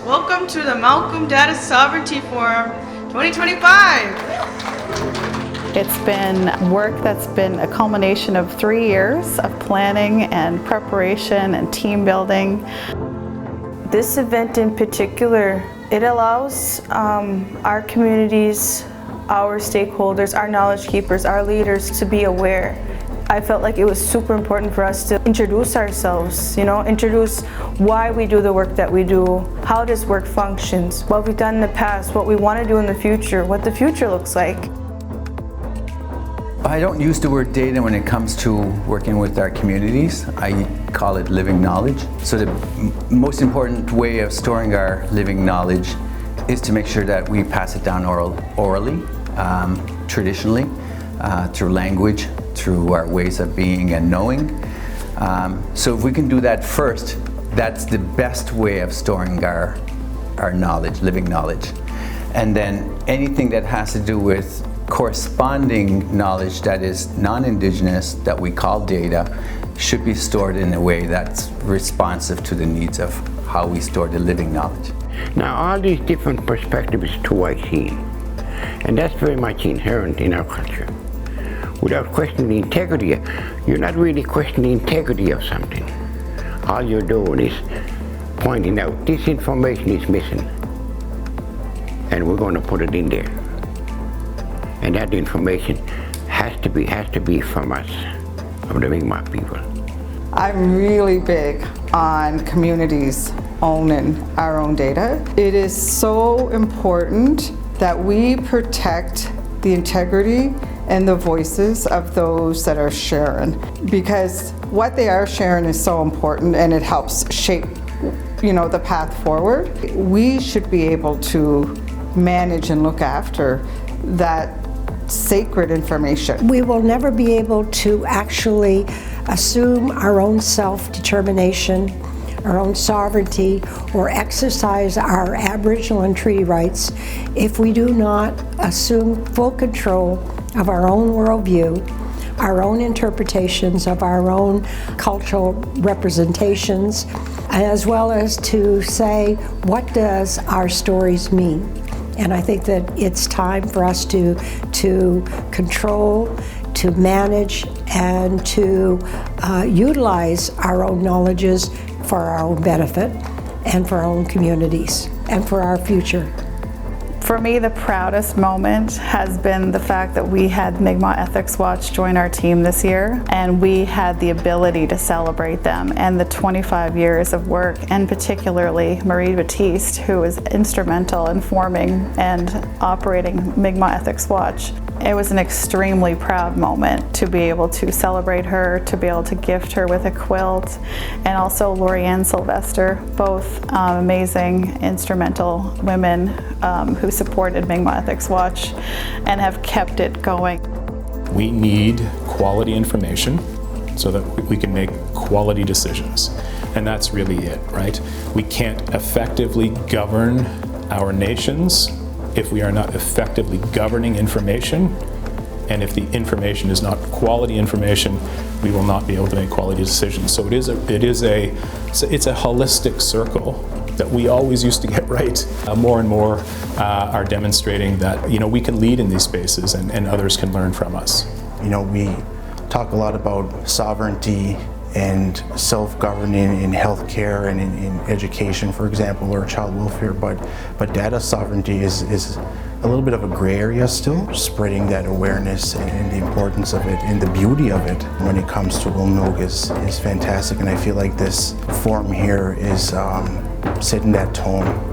Welcome to the Mawkim Data Sovereignty Forum 2025. It's been work that's been a culmination of 3 years of planning and preparation and team building. This event in particular, it allows our communities, our stakeholders, our knowledge keepers, our leaders to be aware. I felt like it was super important for us to introduce ourselves, introduce why we do the work that we do, how this work functions, what we've done in the past, what we want to do in the future, what the future looks like. I don't use the word data when it comes to working with our communities. I call it living knowledge. So the most important way of storing our living knowledge is to make sure that we pass it down orally, traditionally, through language, through our ways of being and knowing. So if we can do that first, that's the best way of storing our knowledge, living knowledge. And then anything that has to do with corresponding knowledge that is non-Indigenous, that we call data, should be stored in a way that's responsive to the needs of how we store the living knowledge. Now, all these different perspectives too I see, and that's very much inherent in our culture. Without questioning the integrity, you're not really questioning the integrity of something. All you're doing is pointing out this information is missing, and we're going to put it in there. And that information has to be from us, from the Mi'kmaq people. I'm really big on communities owning our own data. It is so important that we protect the integrity and the voices of those that are sharing, because what they are sharing is so important and it helps shape, the path forward. We should be able to manage and look after that sacred information. We will never be able to actually assume our own self-determination, our own sovereignty, or exercise our Aboriginal and treaty rights if we do not assume full control of our own worldview, our own interpretations of our own cultural representations, as well as to say, what does our stories mean? And I think that it's time for us to control, to manage, and to utilize our own knowledges for our own benefit and for our own communities and for our future. For me, the proudest moment has been the fact that we had Mi'kmaq Ethics Watch join our team this year, and we had the ability to celebrate them and the 25 years of work, and particularly Marie Batiste, who was instrumental in forming and operating Mi'kmaq Ethics Watch. It was an extremely proud moment to be able to celebrate her, to be able to gift her with a quilt, and also Lorianne Sylvester, both amazing, instrumental women who supported Mi'kmaq Ethics Watch and have kept it going. We need quality information so that we can make quality decisions. And that's really it, right? We can't effectively govern our nations if we are not effectively governing information. And if the information is not quality information, we will not be able to make quality decisions. So it's a holistic circle that we always used to get right. More and more are demonstrating that we can lead in these spaces and others can learn from us. We talk a lot about sovereignty and self-governing in healthcare and in education, for example, or child welfare, but data sovereignty is a little bit of a gray area still. Spreading that awareness and the importance of it and the beauty of it when it comes to Wilmnogue is fantastic, and I feel like this forum here is setting that tone.